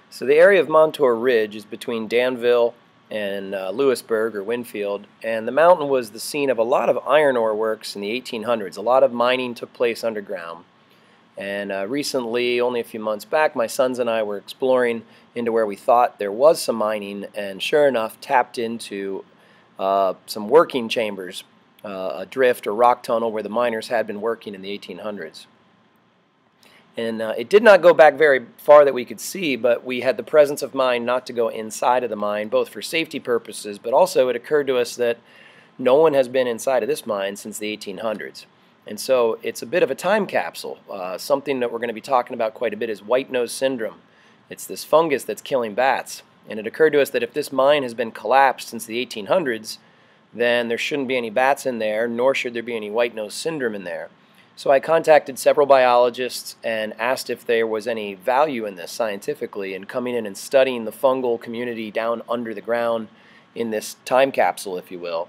So the area of Montour Ridge is between Danville and Lewisburg or Winfield, and the mountain was the scene of a lot of iron ore works in the 1800s. A lot of mining took place underground. And recently, only a few months back, my sons and I were exploring into where we thought there was some mining, and sure enough, tapped into some working chambers, a drift or rock tunnel where the miners had been working in the 1800s. And it did not go back very far that we could see, but we had the presence of mind not to go inside of the mine, both for safety purposes, but also it occurred to us that no one has been inside of this mine since the 1800s. And so it's a bit of a time capsule. Something that we're going to be talking about quite a bit is white nose syndrome. It's this fungus that's killing bats. And it occurred to us that if this mine has been collapsed since the 1800s, then there shouldn't be any bats in there, nor should there be any white nose syndrome in there. So I contacted several biologists and asked if there was any value in this scientifically, and coming in and studying the fungal community down under the ground in this time capsule, if you will.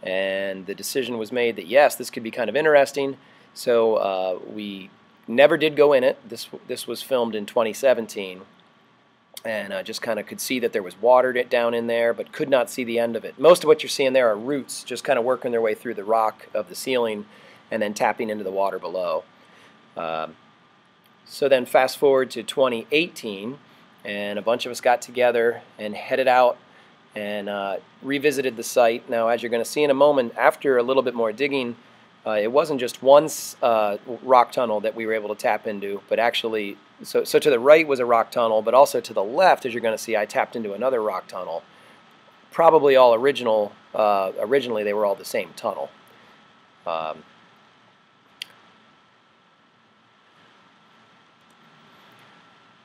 And the decision was made that yes, this could be kind of interesting. So we never did go in it. This was filmed in 2017, and just kind of could see that there was water down in there, but could not see the end of it. Most of what you're seeing there are roots just kind of working their way through the rock of the ceiling and then tapping into the water below. So then fast forward to 2018, and a bunch of us got together and headed out and revisited the site. Now, as you're going to see in a moment, after a little bit more digging, it wasn't just one rock tunnel that we were able to tap into, but actually, so to the right was a rock tunnel, but also to the left, as you're going to see, I tapped into another rock tunnel. Probably all originally they were all the same tunnel.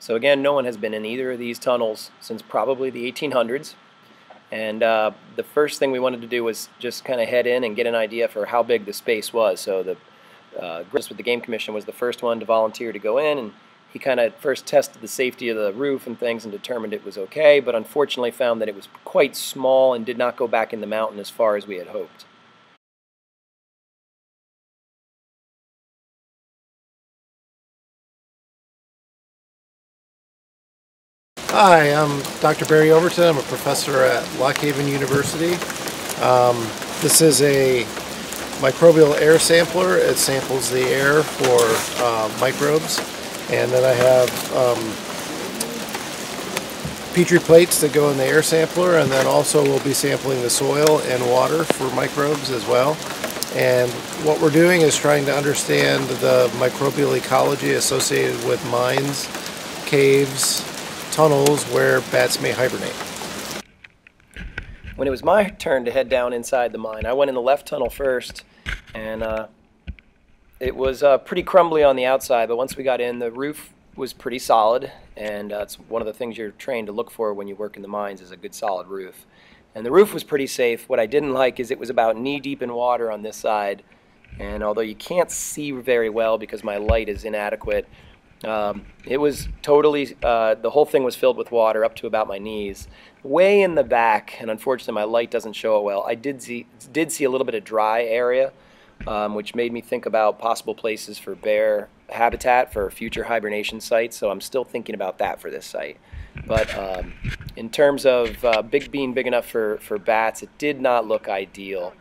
So again, no one has been in either of these tunnels since probably the 1800s. And the first thing we wanted to do was just kind of head in and get an idea for how big the space was. So the Chris with the Game Commission was the first one to volunteer to go in, and he kind of first tested the safety of the roof and things and determined it was okay, but unfortunately found that it was quite small and did not go back in the mountain as far as we had hoped. Hi, I'm Dr. Barry Overton. I'm a professor at Lock Haven University. This is a microbial air sampler. It samples the air for microbes. And then I have Petri plates that go in the air sampler, and then also we'll be sampling the soil and water for microbes as well. And what we're doing is trying to understand the microbial ecology associated with mines, caves, tunnels where bats may hibernate. When it was my turn to head down inside the mine, I went in the left tunnel first, and it was pretty crumbly on the outside, but once we got in, the roof was pretty solid, and it's one of the things you're trained to look for when you work in the mines is a good solid roof. And the roof was pretty safe. What I didn't like is it was about knee-deep in water on this side, and although you can't see very well because my light is inadequate, it was totally, the whole thing was filled with water up to about my knees. Way in the back, and unfortunately my light doesn't show it well, I did see a little bit of dry area, which made me think about possible places for bear habitat for future hibernation sites, so I'm still thinking about that for this site. But in terms of being big enough for bats, it did not look ideal.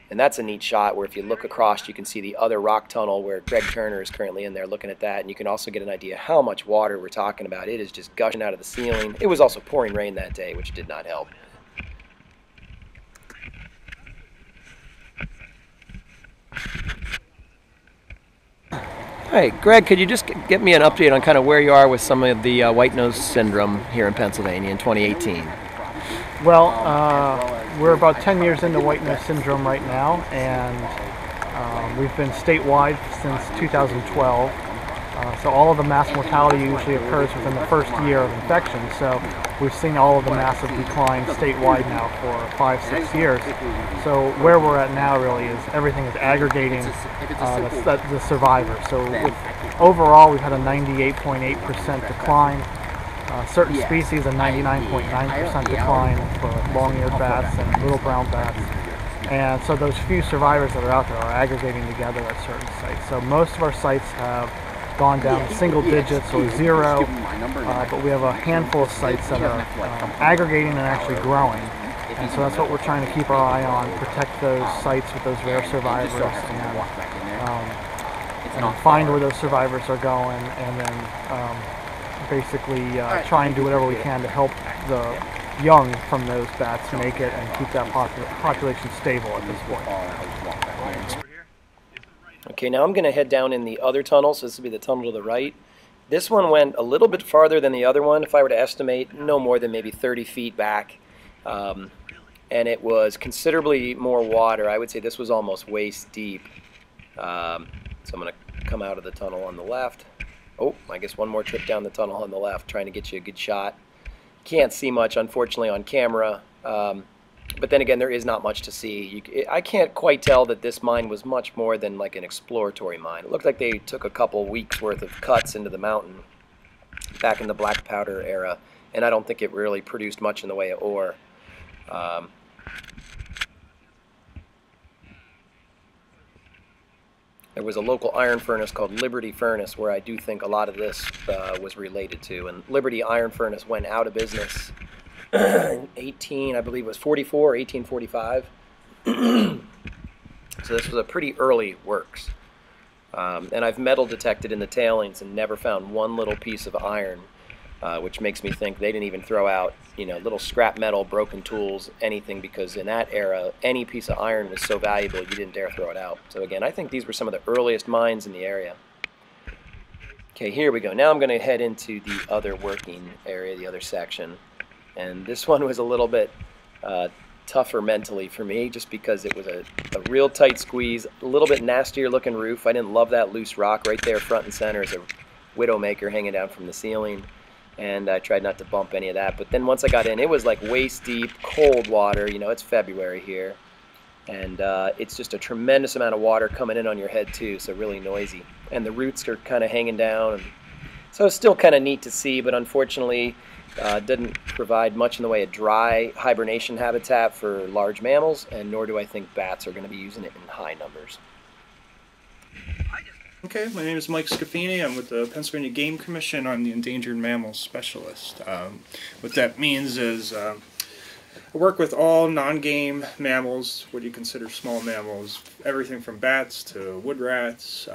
And that's a neat shot where if you look across you can see the other rock tunnel where Greg Turner is currently in there looking at that, and you can also get an idea how much water we're talking about. It is just gushing out of the ceiling. It was also pouring rain that day, which did not help. Hey, Greg, could you just get me an update on kind of where you are with some of the white nose syndrome here in Pennsylvania in 2018? Well, we're about 10 years into white nose syndrome right now, and we've been statewide since 2012. So all of the mass mortality usually occurs within the first year of infection. So we've seen all of the massive decline statewide now for 5-6 years. So where we're at now really is everything is aggregating the survivors. So overall we've had a 98.8% decline. Certain species a 99.9% decline for long-eared bats and little brown bats. And so those few survivors that are out there are aggregating together at certain sites. So most of our sites have gone down to single digits or zero, but we have a handful of sites that are aggregating and actually growing. And so that's what we're trying to keep our eye on, protect those sites with those rare survivors, and find where those survivors are going, and then basically try and do whatever we can to help the young from those bats make it and keep that population stable at this point. Okay, now I'm going to head down in the other tunnel, so this will be the tunnel to the right. This one went a little bit farther than the other one. If I were to estimate, no more than maybe 30 feet back. And it was considerably more water. I would say this was almost waist deep. So I'm going to come out of the tunnel on the left. Oh, I guess one more trip down the tunnel on the left, trying to get you a good shot. Can't see much, unfortunately, on camera. But then again, there is not much to see. I can't quite tell that this mine was much more than like an exploratory mine. It looked like they took a couple weeks worth of cuts into the mountain back in the black powder era, and I don't think it really produced much in the way of ore. There was a local iron furnace called Liberty Furnace where I do think a lot of this was related to, and Liberty Iron Furnace went out of business in I believe it was 44 or 1845. So this was a pretty early works. And I've metal detected in the tailings and never found one little piece of iron, which makes me think they didn't even throw out, you know, little scrap metal, broken tools, anything, because in that era, any piece of iron was so valuable you didn't dare throw it out. So again, I think these were some of the earliest mines in the area. Okay, here we go. Now I'm going to head into the other working area, the other section. And this one was a little bit tougher mentally for me, just because it was a real tight squeeze, a little bit nastier looking roof. I didn't love that loose rock right there front and center as a widowmaker hanging down from the ceiling. And I tried not to bump any of that. But then once I got in, it was like waist deep, cold water. You know, it's February here. And it's just a tremendous amount of water coming in on your head too, so really noisy. And the roots are kind of hanging down. And so it's still kind of neat to see, but unfortunately didn't provide much in the way of dry hibernation habitat for large mammals, and nor do I think bats are going to be using it in high numbers. Okay, my name is Mike Scafini. I'm with the Pennsylvania Game Commission. I'm the Endangered Mammals Specialist. What that means is I work with all non-game mammals, what you consider small mammals, everything from bats to wood rats,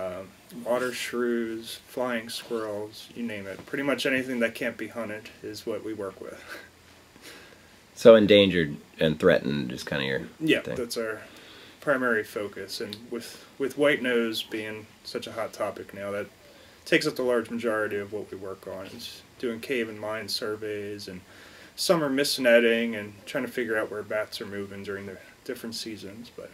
water shrews, flying squirrels, you name it. Pretty much anything that can't be hunted is what we work with. So endangered and threatened is kind of your thing. That's our primary focus, and with white nose being such a hot topic now, that takes up the large majority of what we work on. Is doing cave and mine surveys and summer mist netting and trying to figure out where bats are moving during the different seasons. But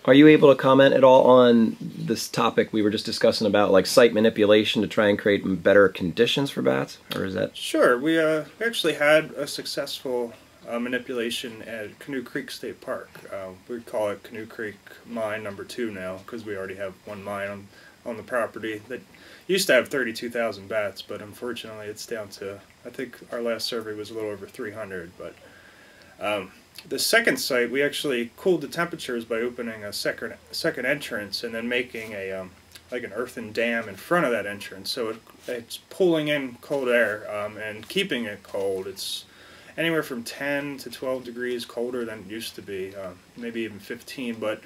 are you able to comment at all on this topic we were just discussing about, like site manipulation to try and create better conditions for bats, or is that? Sure, we actually had a successful manipulation at Canoe Creek State Park. We call it Canoe Creek Mine number 2 now, because we already have one mine on the property that used to have 32,000 bats, but unfortunately it's down to, I think our last survey was a little over 300. But the second site, we actually cooled the temperatures by opening a second entrance and then making a like an earthen dam in front of that entrance, so it's pulling in cold air and keeping it cold. It's anywhere from 10 to 12 degrees colder than it used to be, maybe even 15. But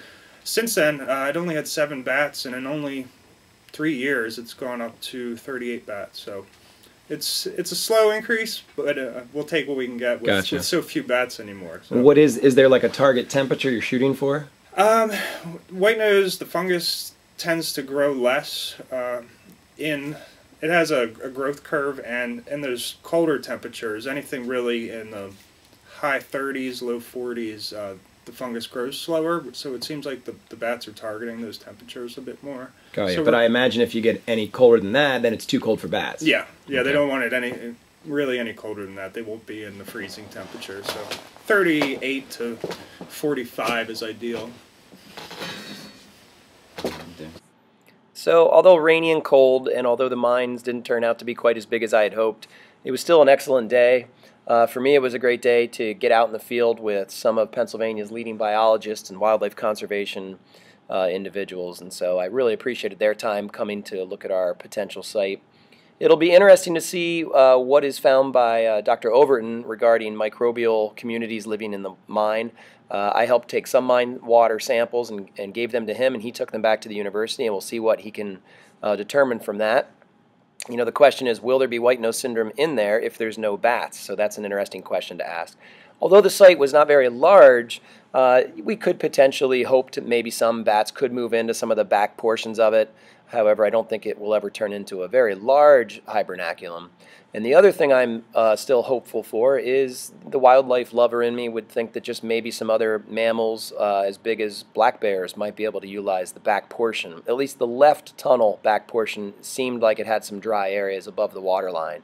since then, I'd only had 7 bats, and in only 3 years, it's gone up to 38 bats. So it's a slow increase, but we'll take what we can get with so few bats anymore. So. What is there like a target temperature you're shooting for? White nose, the fungus tends to grow less it has a growth curve, and there's colder temperatures, anything really in the high 30s, low 40s, the fungus grows slower, so it seems like the bats are targeting those temperatures a bit more. Got you. But I imagine if you get any colder than that, then it's too cold for bats. Yeah, okay. They don't want it really any colder than that. They won't be in the freezing temperature, so 38 to 45 is ideal. So, although rainy and cold, and although the mines didn't turn out to be quite as big as I had hoped, it was still an excellent day. For me, it was a great day to get out in the field with some of Pennsylvania's leading biologists and wildlife conservation individuals, and so I really appreciated their time coming to look at our potential site. It'll be interesting to see what is found by Dr. Overton regarding microbial communities living in the mine. I helped take some mine water samples and gave them to him, and he took them back to the university, and we'll see what he can determine from that. You know, the question is, will there be white nose syndrome in there if there's no bats? So that's an interesting question to ask. Although the site was not very large, we could potentially hope to maybe some bats could move into some of the back portions of it. However, I don't think it will ever turn into a very large hibernaculum. And the other thing I'm still hopeful for is the wildlife lover in me would think that just maybe some other mammals as big as black bears might be able to utilize the back portion. At least the left tunnel back portion seemed like it had some dry areas above the water line.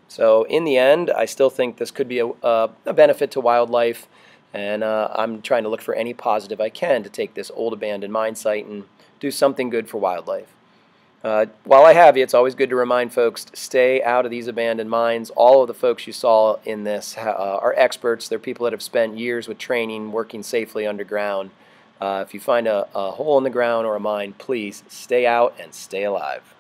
So in the end, I still think this could be a benefit to wildlife, and I'm trying to look for any positive I can to take this old abandoned mine site and do something good for wildlife. While I have you, it's always good to remind folks to stay out of these abandoned mines. All of the folks you saw in this are experts. They're people that have spent years with training, working safely underground. If you find a hole in the ground or a mine, please stay out and stay alive.